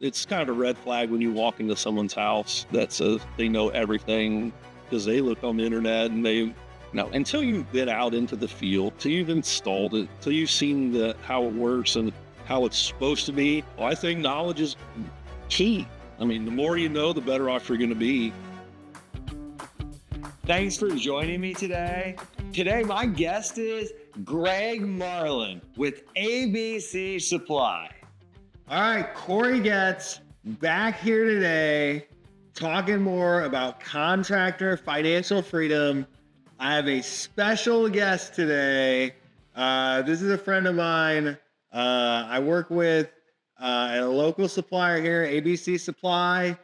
it's kind of a red flag when you walk into someone's house that says they know everything because they look on the internet and they now until you've been out into the field, till you've installed it, till you've seen how it works and how it's supposed to be. Well, I think knowledge is key. I mean, the more you know, the better off you're going to be. Thanks for joining me today. Today, my guest is Greg Marlin with ABC Supply. All right, Corey Getz back here today talking more about contractor financial freedom. I have a special guest today. This is a friend of mine. I work with at a local supplier here, ABC Supply.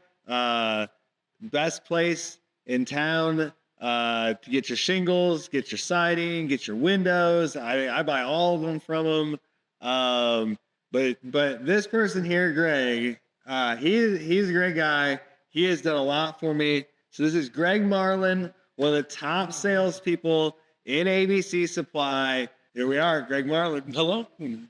Best place in town to get your shingles, get your siding, get your windows. I buy all of them from them. But this person here, Greg, he's a great guy. He has done a lot for me. So this is Greg Marlin, one of the top salespeople in ABC Supply. Here we are, Greg Marlin. Hello,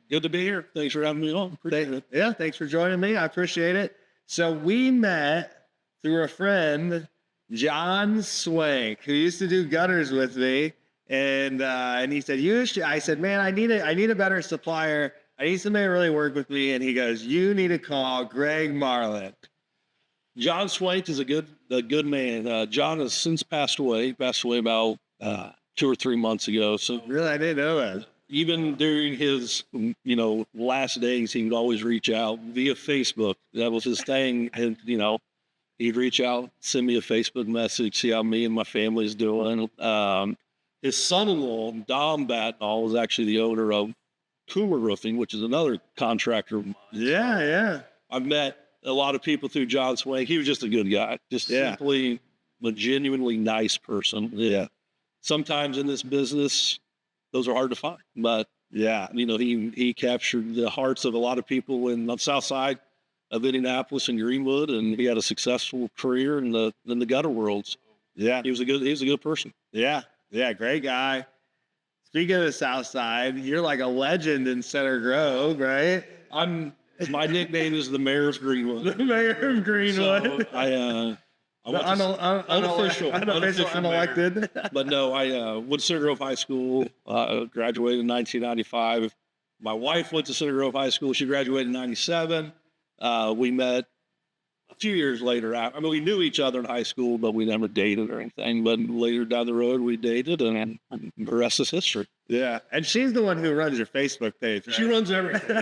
good to be here. Thanks for having me on. Appreciate it. Yeah, thanks for joining me. I appreciate it. So we met through a friend, John Swank, who used to do gutters with me, and he said, I said, man, I need a better supplier. I need somebody to really work with me. And he goes, you need to call Greg Marlin. John Swank is a good man. John has since passed away about 2 or 3 months ago. So really, I didn't know that. Even during his, last days, he would always reach out via Facebook. That was his thing. And, he'd reach out, send me a Facebook message, see how me and my family's doing. His son-in-law, Dom Batnall, was actually the owner of Coomer Roofing, which is another contractor of mine. Yeah. I've met a lot of people through John Swank. He was just a good guy, simply a genuinely nice person. Yeah. Sometimes in this business, those are hard to find, but he captured the hearts of a lot of people on the south side of Indianapolis and Greenwood, and he had a successful career in the gutter world. So, he was a good person. Yeah, great guy. Speaking of the South Side, you're like a legend in Center Grove, right? My nickname is the Mayor of Greenwood. The Mayor of Greenwood. So unofficial, unelected. But no, I went to Center Grove High School, graduated in 1995. My wife went to Center Grove High School. She graduated in 97. We met a few years later. We knew each other in high school, but we never dated or anything. But later down the road, we dated, and the rest is history. Yeah, and she's the one who runs your Facebook page, right? She runs everything.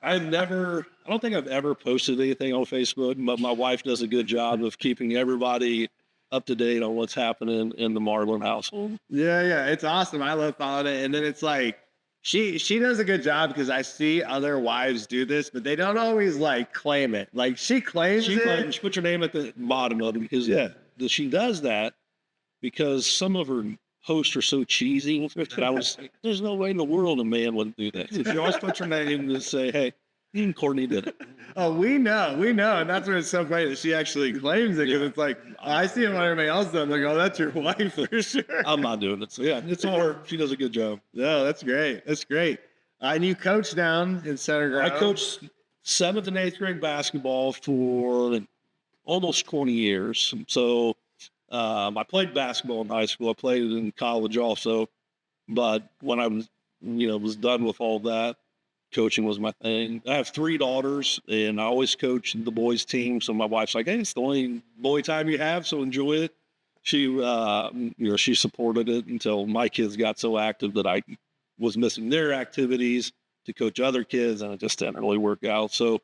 I don't think I've ever posted anything on Facebook, but my wife does a good job of keeping everybody up to date on what's happening in the Marlin household. Yeah, it's awesome. I love following it. And then it's like, she does a good job because I see other wives do this, but they don't always claim it. Like she claims it. She puts her name at the bottom of it because she does that because some of her posts are so cheesy. I was like, there's no way in the world a man would do that. She always puts her name and say, hey, Courtney did it. Oh, we know. And that's why it's so funny that she actually claims it, because it's like, I see it when everybody else does. I'm like, oh, that's your wife for sure. I'm not doing it. So it's all her. She does a good job. No, that's great. And you coach down in Center Grove. I coached 7th and 8th grade basketball for almost 20 years. So I played basketball in high school. I played it in college also. But when I was done with all that, coaching was my thing. I have 3 daughters, and I always coach the boys' team. So my wife's like, hey, it's the only boy time you have, so enjoy it. She supported it until my kids got so active that I was missing their activities to coach other kids, and it just didn't really work out. So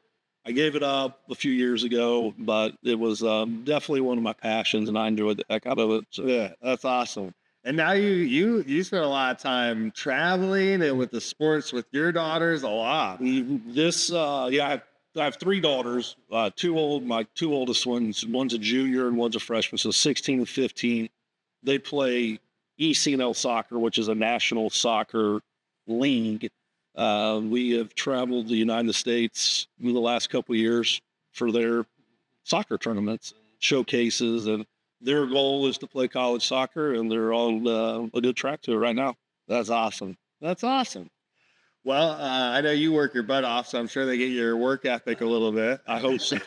I gave it up a few years ago, but it was definitely one of my passions, and I enjoyed the heck out of it. So yeah, that's awesome. And now you spend a lot of time traveling and with the sports with your daughters a lot. I have 3 daughters. My 2 oldest ones. One's a junior and one's a freshman. So 16 and 15. They play ECNL soccer, which is a national soccer league. We have traveled the United States in the last couple of years for their soccer tournaments, showcases, and their goal is to play college soccer, and they're on a good track to it right now. That's awesome. Well, I know you work your butt off, so I'm sure they get your work ethic a little bit. I hope so.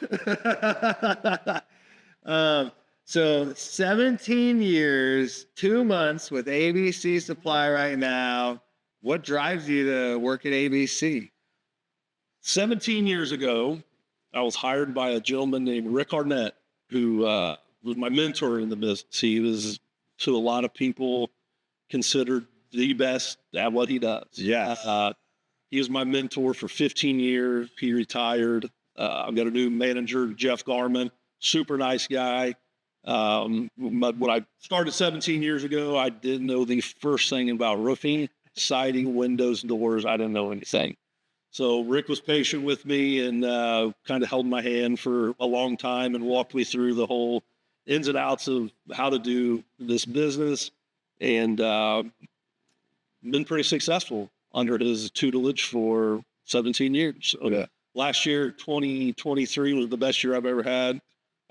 So 17 years, 2 months with ABC Supply right now. What drives you to work at ABC? 17 years ago, I was hired by a gentleman named Rick Arnett, who was my mentor in the business. He was, to a lot of people, considered the best at what he does. Yes. He was my mentor for 15 years. He retired. I've got a new manager, Jeff Garman, super nice guy. But when I started 17 years ago, I didn't know the first thing about roofing, siding, windows, doors. I didn't know anything. So Rick was patient with me and kind of held my hand for a long time and walked me through the whole ins and outs of how to do this business, and been pretty successful under his tutelage for 17 years. So Yeah. last year, 2023 was the best year I've ever had.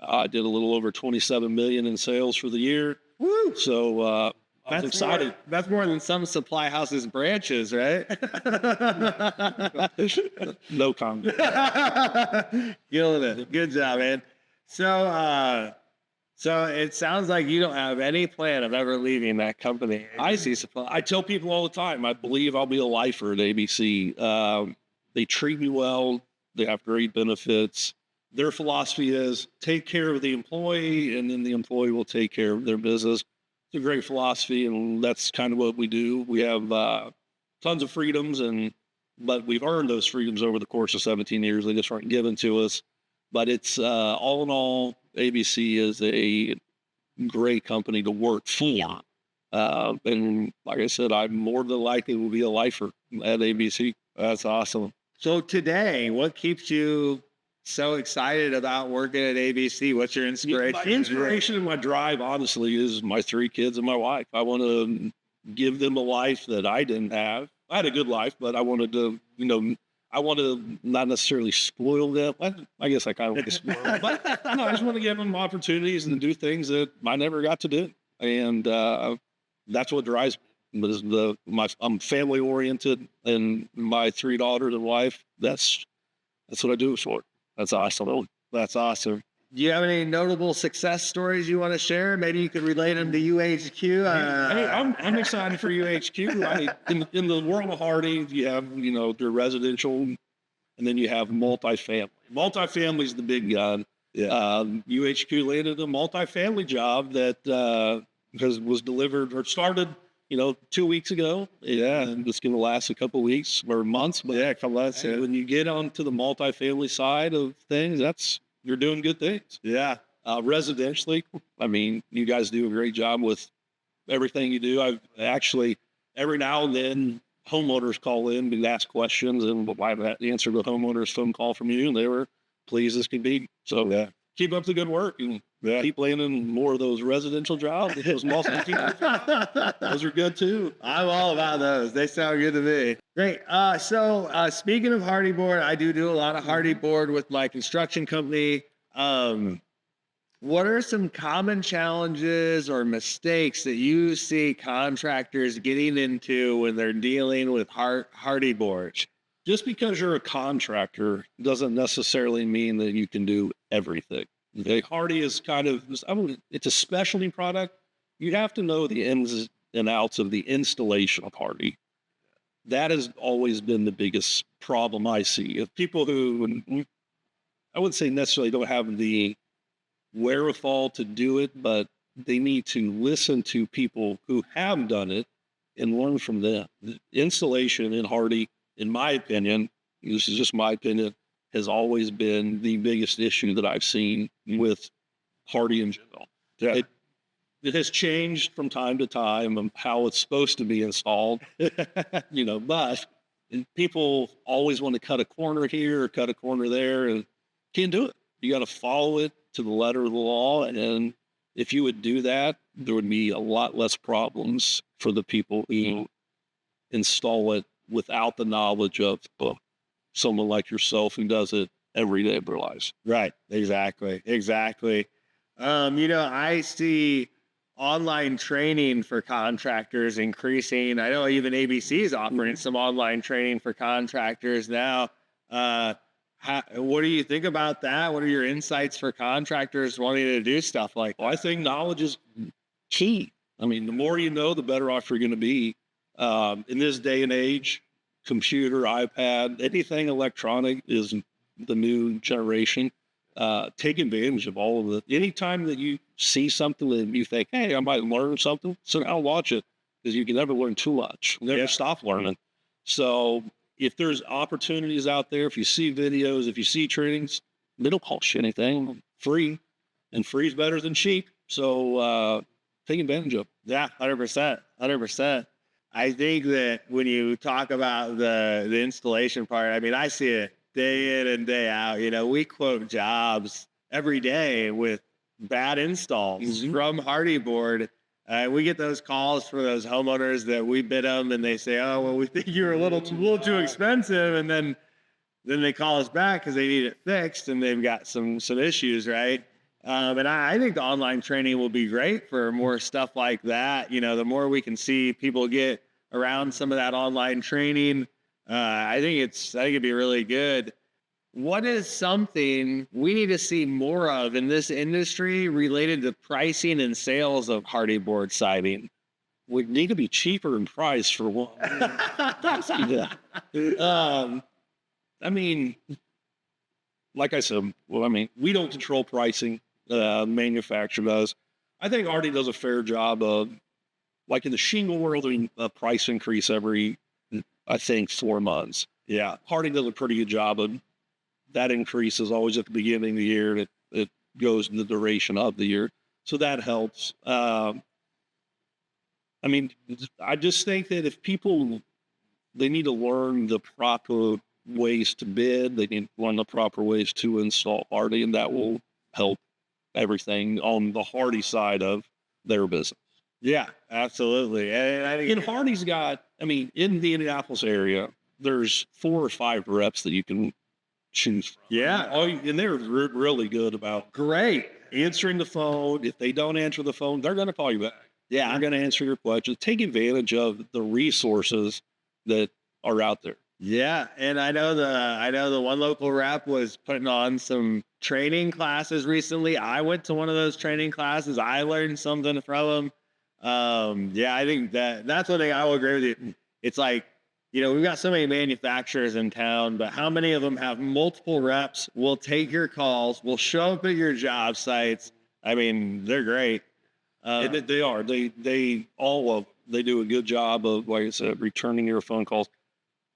I did a little over 27 million in sales for the year. Woo! So I was excited. That's more than some supply houses branches, right? No comment. Killing it. Good job, man. So it sounds like you don't have any plan of ever leaving that company. I ABC Supply. I tell people all the time, I believe I'll be a lifer at ABC. They treat me well. They have great benefits. Their philosophy is take care of the employee, and then the employee will take care of their business. It's a great philosophy, and that's kind of what we do. We have tons of freedoms, but we've earned those freedoms over the course of 17 years. They just weren't given to us. But it's all in all, ABC is a great company to work for. And like I said, I'm more than likely will be a lifer at ABC. That's awesome. So today, what keeps you so excited about working at ABC? What's your inspiration? My inspiration and my drive, honestly, is my 3 kids and my wife. I want to give them a life that I didn't have. I had a good life, but I wanted to, I want to not necessarily spoil them. I guess I kind of want to spoil them, but no, I just want to give them opportunities and do things that I never got to do. And that's what drives me. Is I'm family oriented, and my 3 daughters and wife. That's what I do for. That's awesome. That's awesome. Do you have any notable success stories you want to share? Maybe you could relate them to UHQ. Hey, I'm excited for UHQ. In the world of Hardie, you have their residential, and then you have multifamily. Multifamily is the big gun. Yeah. UHQ landed a multifamily job that was delivered or started 2 weeks ago. Yeah, and it's going to last a couple weeks or months. But Yeah, a couple months. when you get onto the multifamily side of things, you're doing good things. Yeah. Residentially, I mean, you guys do a great job with everything you do. I've actually, every now and then, homeowners call in and ask questions, and I've answered the homeowner's phone call from you, and they were pleased as can be. So Yeah. keep up the good work, and Yeah. keep landing more of those residential jobs. Those multifamily, those are good too. I'm all about those. They sound good to me. Great. So speaking of Hardie Board, I do a lot of Hardie Board with my construction company. What are some common challenges or mistakes that you see contractors getting into when they're dealing with Hardie Boards? Just because you're a contractor doesn't necessarily mean that you can do everything. Okay, Hardie is it's a specialty product. You have to know the ins and outs of the installation of Hardie. That has always been the biggest problem I see. If people who, I wouldn't say necessarily don't have the wherewithal to do it, but they need to listen to people who have done it and learn from them. The installation in Hardie, in my opinion, this is just my opinion, has always been the biggest issue that I've seen with Hardie in general. Yeah. It has changed from time to time of how it's supposed to be installed, but people always want to cut a corner here or cut a corner there, and can't do it. You got to follow it to the letter of the law, and if you would do that, there would be a lot less problems for the people who install it without the knowledge of someone like yourself who does it every day of their lives. Right. Exactly. I see online training for contractors increasing. I know even ABC is offering some online training for contractors now. What do you think about that? What are your insights for contractors wanting to do stuff like that? Well, I think knowledge is key. I mean, the more you know, the better off you're going to be. In this day and age, computer, iPad, anything electronic is the new generation. Take advantage of all of it. Anytime that you see something that you think, hey, I might learn something, so now watch it, because you can never learn too much. Never stop learning. So if there's opportunities out there, if you see videos, if you see trainings, they don't cost you anything. Free, and free is better than cheap. So take advantage of it. Yeah, 100%, 100%. I think that when you talk about the installation part, I mean, I see it day in and day out. You know, we quote jobs every day with bad installs from Hardie Board. We get those calls for those homeowners that we bid them, and they say, "Oh, well, we think you're a little too expensive," and then they call us back because they need it fixed and they've got some issues, right? And I think the online training will be great for more stuff like that. You know, the more we can see people get around some of that online training, I think it'd be really good. What is something we need to see more of in this industry related to pricing and sales of Hardie Board siding? We need to be cheaper in price for one. I mean, like I said, well, I mean, we don't control pricing. Manufacturer does. I think Hardie does a fair job of, like in the shingle world, a price increase every, I think, 4 months. Yeah. Hardie does a pretty good job of that. Increase is always at the beginning of the year, and it goes in the duration of the year. So that helps. I mean, I just think that if people, they need to learn the proper ways to bid, they need to learn the proper ways to install Hardie, and that will help everything on the Hardie side of their business. Yeah, absolutely. And I think Hardie's got, I mean, in the Indianapolis area, there's 4 or 5 reps that you can choose from. Yeah. Oh, and they're really good about answering the phone. If they don't answer the phone, they're going to call you back. Yeah. They're going to answer your questions. Take advantage of the resources that are out there. Yeah, and I know the one local rep was putting on some training classes recently. I went to one of those training classes. I learned something from them. Yeah, I think that's one thing I will agree with you. It's like, you know, we've got so many manufacturers in town, but how many of them have multiple reps, will take your calls, will show up at your job sites? I mean, they're great. And they are. They all they do a good job of, like I said, returning your phone calls.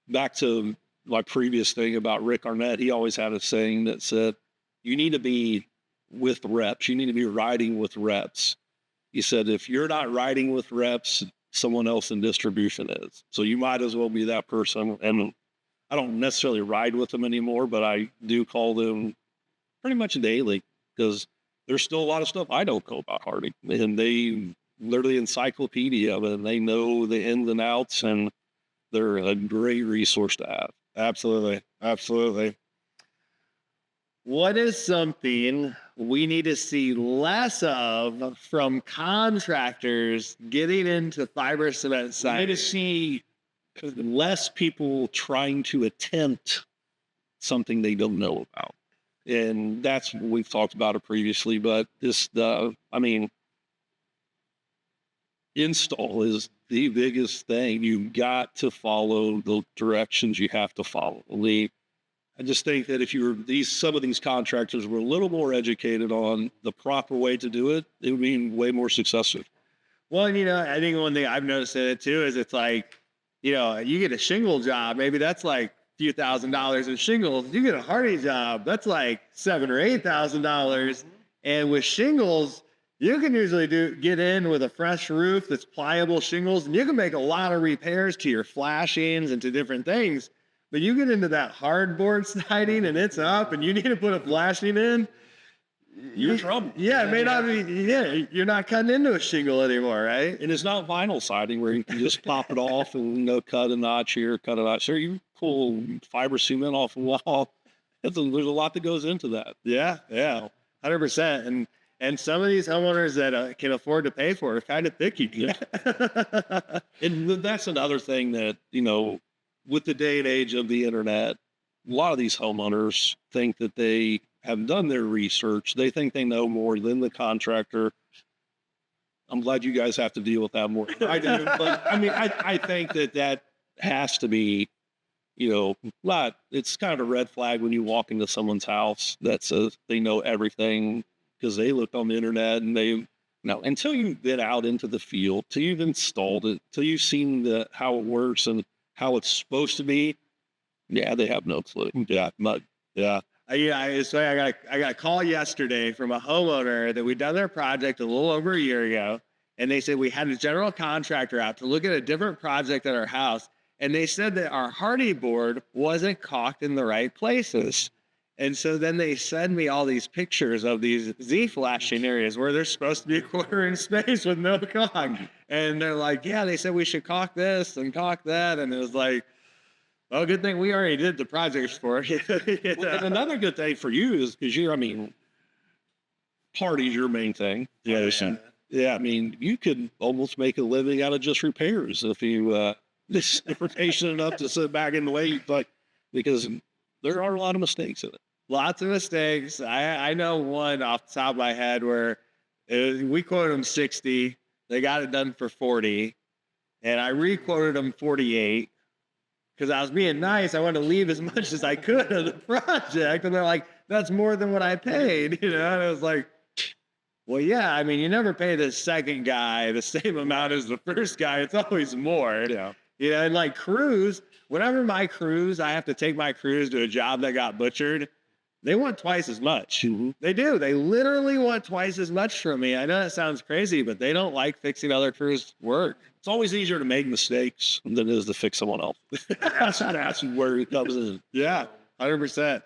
Back to my previous thing about Rick Arnett, he always had a saying that said, you need to be with reps. You need to be riding with reps. He said, if you're not riding with reps, someone else in distribution is. So you might as well be that person. And I don't necessarily ride with them anymore, but I do call them pretty much daily, because there's still a lot of stuff I don't know about Hardie. And they're the encyclopedia of it, and they know the ins and outs, and they're a great resource to have. Absolutely. Absolutely. What is something we need to see less of from contractors getting into fiber cement siding? I need to see less people trying to attempt something they don't know about. And that's what we've talked about it previously, but install is the biggest thing. You've got to follow the directions you have to follow. I just think that if some of these contractors were a little more educated on the proper way to do it, it would be way more successful. Well, you know, I think one thing I've noticed in it too is it's like, you know, you get a shingle job, maybe that's like a few $1,000s in shingles. You get a Hardie job, that's like $7,000 or $8,000. And with shingles, you can usually get in with a fresh roof that's pliable shingles, and you can make a lot of repairs to your flashings and to different things. But you get into that hardboard siding and it's up, and you need to put a flashing in, you're in trouble. Yeah, it may not be. Yeah, you're not cutting into a shingle anymore, right? And it's not vinyl siding where you can just pop it off and cut a notch here, cut a notch there. You pull fiber cement off the wall. There's a lot that goes into that. Yeah, 100%. And And some of these homeowners that can afford to pay for it are kind of picky. Yeah. And that's another thing that, with the day and age of the internet, a lot of these homeowners think that they have done their research. They think they know more than the contractor. I'm glad you guys have to deal with that more than I do. But I mean, I think that has to be, it's kind of a red flag when you walk into someone's house that says they know everything because they looked on the internet and until you've been out into the field, till you've installed it, till you've seen how it works and how it's supposed to be. Yeah, they have no clue. Yeah, yeah. I got a call yesterday from a homeowner that we'd done their project a little over a year ago, and they said we had a general contractor out to look at a different project at our house, and they said that our Hardie board wasn't caulked in the right places. And so then they send me all these pictures of these Z-flashing areas where there's supposed to be a quarter-inch space with no caulk. And they're like, yeah, they said we should caulk this and caulk that. And it was like, well, good thing we already did the projects for it. Well, and another good thing for you is because Hardie's your main thing. Yeah. Yeah, I mean, you could almost make a living out of just repairs if you just were patient enough to sit back and wait, because there are a lot of mistakes in it. Lots of mistakes. I know one off the top of my head where we quoted them 60. They got it done for 40. And I re-quoted them 48 because I was being nice. I wanted to leave as much as I could of the project. And they're like, that's more than what I paid. And I was like, well, yeah, I mean, you never pay the second guy the same amount as the first guy. It's always more. Yeah. And like crews, whenever my crews, I have to take my crews to a job that got butchered, they want twice as much. Mm-hmm. They do. They literally want twice as much from me. I know that sounds crazy, but they don't like fixing other crews' work. It's always easier to make mistakes than it is to fix someone else. That's where it comes in. Yeah, 100%.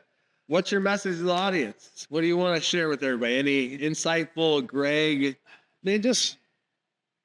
What's your message to the audience? What do you want to share with everybody? Any insightful, Greg? If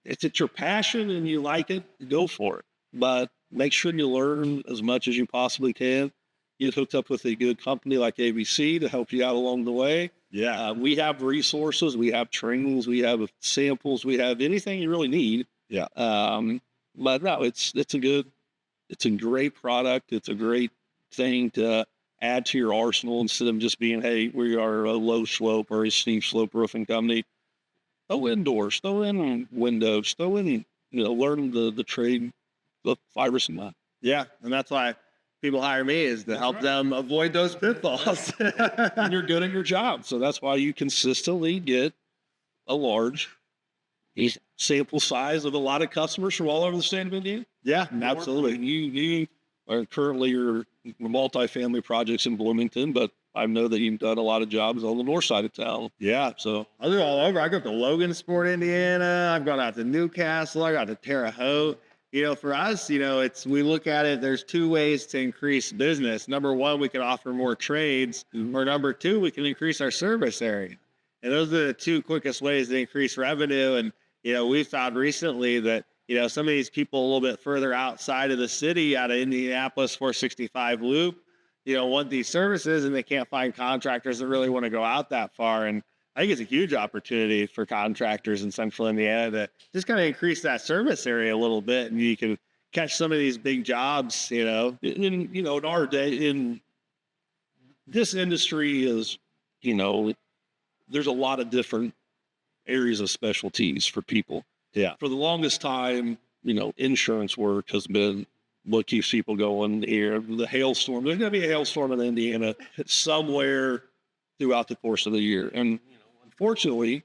it's your passion and you like it, go for it. But make sure you learn as much as you possibly can. Get hooked up with a good company like ABC to help you out along the way. Yeah. We have resources, we have trainings, we have samples, we have anything you really need. Yeah. But no, it's a great product. It's a great thing to add to your arsenal instead of just being, hey, we are a low slope or a steep slope roofing company. Throw in doors, throw in windows, throw in, learn the trade of fiber cement. Yeah. And that's why people hire me, is to help them avoid those pitfalls. And you're good at your job. So that's why you consistently get a large sample size of a lot of customers from all over the state of Indiana. Yeah, absolutely. You are currently your multifamily projects in Bloomington, but I know that you've done a lot of jobs on the north side of town. Yeah. So I do all over. I go to Logansport, Indiana. I've gone out to Newcastle. I got to Terre Haute. For us, we look at it, there's two ways to increase business. Number one, we can offer more trades, or number two, we can increase our service area. And those are the two quickest ways to increase revenue. And, we've found recently that, some of these people a little bit further outside of the city, out of Indianapolis 465 loop, want these services, and they can't find contractors that really want to go out that far. And I think it's a huge opportunity for contractors in central Indiana to just kind of increase that service area a little bit, and you can catch some of these big jobs, In our day, in this industry is, there's a lot of different areas of specialties for people. Yeah. For the longest time, insurance work has been what keeps people going here. The hailstorm, there's going to be a hailstorm in Indiana somewhere throughout the course of the year. And unfortunately,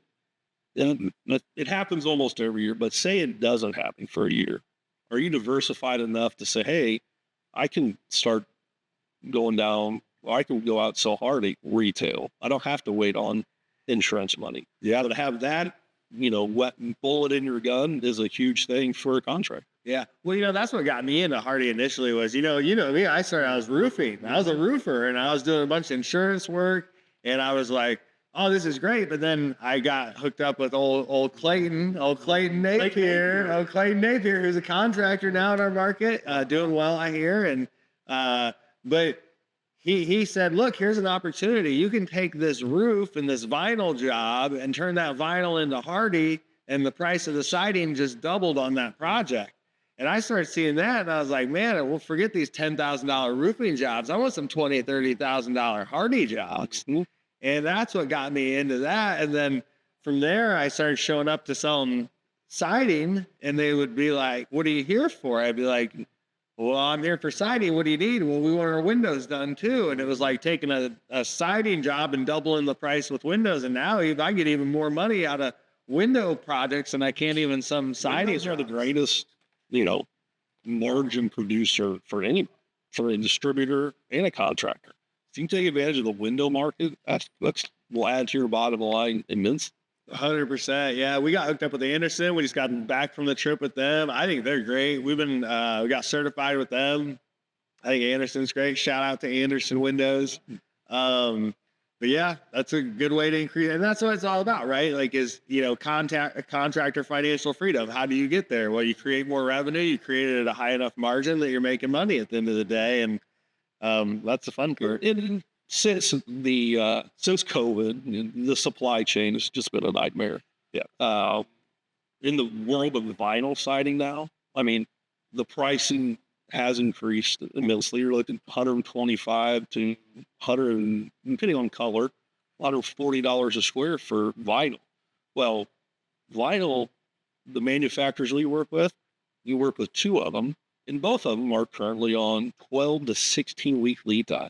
it happens almost every year, but say it doesn't happen for a year. Are you diversified enough to say, hey, I can start going down, or I can go out and sell Hardie retail. I don't have to wait on insurance money. Yeah, to have that, wet bullet in your gun is a huge thing for a contract. Yeah. Well, that's what got me into Hardie initially was, me, I started, I was roofing. I was a roofer, and I was doing a bunch of insurance work, and I was like, oh, this is great. But then I got hooked up with old Clayton Napier, who's a contractor now in our market, doing well, I hear. And, but he said, look, here's an opportunity. You can take this roof and this vinyl job and turn that vinyl into Hardie, and the price of the siding just doubled on that project. And I started seeing that, and I was like, man, we'll forget these $10,000 roofing jobs. I want some $20,000, $30,000 Hardie jobs. And that's what got me into that. And then from there, I started showing up to selling siding, and they would be like, what are you here for? I'd be like, well, I'm here for siding. What do you need? Well, we want our windows done too. And it was like taking a siding job and doubling the price with windows. And now I get even more money out of window projects, and I can't even some siding. Windows are the greatest, margin producer for a distributor and a contractor. If you can take advantage of the window market, that will add to your bottom line immensely. 100%. Yeah, we got hooked up with Anderson. We just got back from the trip with them. I think they're great. We got certified with them. I think Anderson's great. Shout out to Anderson Windows. But yeah, that's a good way to increase, and that's what it's all about, right? Like, contractor financial freedom. How do you get there? Well, you create more revenue. You create it at a high enough margin that you're making money at the end of the day, and that's the fun part. Since COVID, the supply chain has just been a nightmare. Yeah. In the world of vinyl siding now, I mean, the pricing has increased immensely. You're looking at $125 to $100, depending on color, $140 a square for vinyl. Well, vinyl, the manufacturers we work with, you work with two of them, and both of them are currently on 12 to 16 week lead time.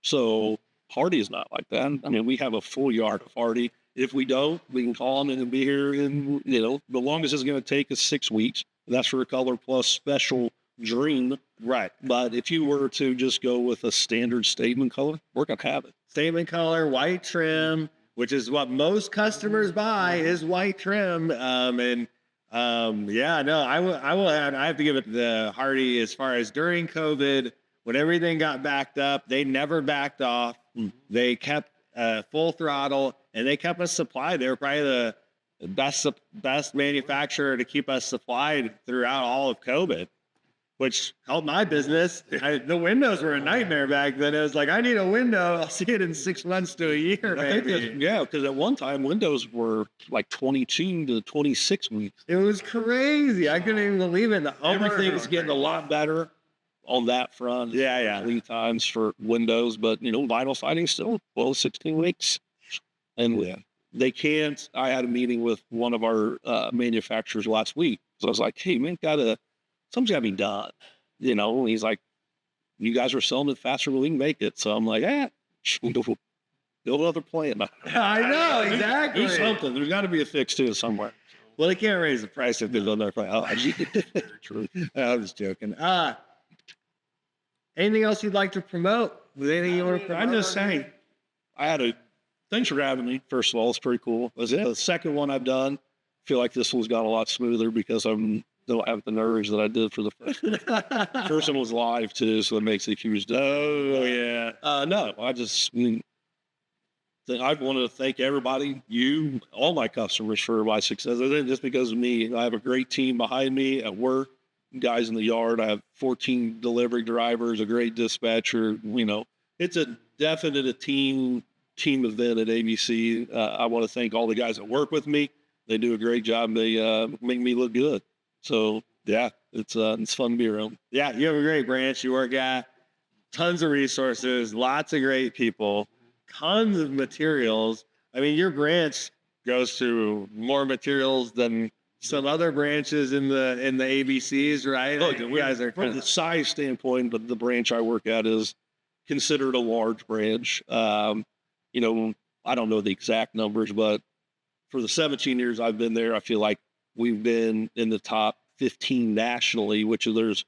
So Hardie is not like that. I mean, we have a full yard of Hardie. If we don't, we can call them and be here. And the longest it's going to take is 6 weeks. That's for a color plus special dream. Right. But if you were to just go with a standard statement color, we're going to have it. Statement color, white trim, which is what most customers buy, is white trim. I have to give it to the Hardie as far as during COVID. When everything got backed up, they never backed off. They kept full throttle, and they kept us supplied. They were probably the best manufacturer to keep us supplied throughout all of COVID, which helped my business. The windows were a nightmare back then. It was like, I need a window. I'll see it in 6 months to a year, maybe. Because at one time, windows were like 22 to 26 weeks. It was crazy. I couldn't even believe it. Everything's getting a lot better on that front. Yeah. Lead times for windows, but vinyl siding still 12, 16 weeks. And they can't. I had a meeting with one of our manufacturers last week. So I was like, hey, man, something's got to be done. And he's like, you guys are selling it faster than we can make it. So I'm like, build another plant. I know, exactly. Do something. There's got to be a fix to it somewhere. Well, they can't raise the price if they build another plant. True. I'm just joking. Anything else you'd like to promote? Anything you want to promote? I'm just saying, thanks for having me. First of all, it's pretty cool. The second one I've done, I feel like this one's gone a lot smoother because I don't have the nerves that I did for the first one. First one was live too, so it makes a huge difference. Oh, yeah. No, I wanted to thank everybody, all my customers for my success. It isn't just because of me. I have a great team behind me at work. Guys in the yard. I have 14 delivery drivers, a great dispatcher. It's a definite team event at ABC. I want to thank all the guys that work with me. They do a great job. They make me look good. So yeah, it's fun to be around. Yeah, you have a great branch. You work at tons of resources, lots of great people, tons of materials. I mean, your branch goes through more materials than some other branches in the ABCs, right? Look, you guys are from the size standpoint, but the branch I work at is considered a large branch. I don't know the exact numbers, but for the 17 years I've been there, I feel like we've been in the top 15 nationally, which there's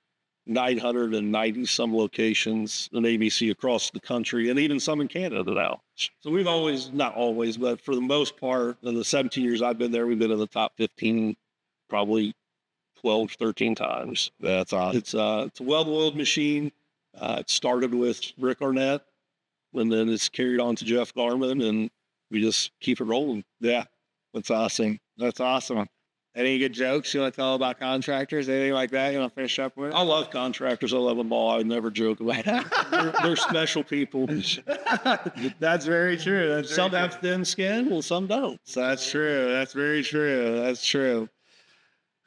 990 some locations in ABC across the country, and even some in Canada now. So we've always, not always, but for the most part, in the 17 years I've been there, we've been in the top 15 probably 12, 13 times. That's awesome. It's a well-oiled machine. It started with Rick Arnett, and then it's carried on to Jeff Garman, and we just keep it rolling. Yeah, that's awesome. That's awesome. Any good jokes you want to tell about contractors? Anything like that you want to finish up with? I love contractors. I love them all. I never joke about it. They're special people. That's very true. Some have thin skin, well, some don't. That's true. That's very true. That's true.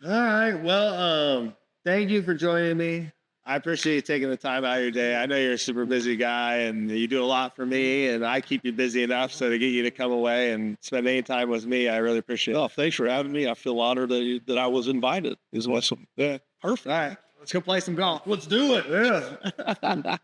All right. Well, thank you for joining me. I appreciate you taking the time out of your day. I know you're a super busy guy and you do a lot for me, and I keep you busy enough so to get you to come away and spend any time with me, I really appreciate it. Oh, thanks for having me. I feel honored that I was invited. Is awesome. Yeah, perfect. All right. Let's go play some golf. Let's do it. Yeah.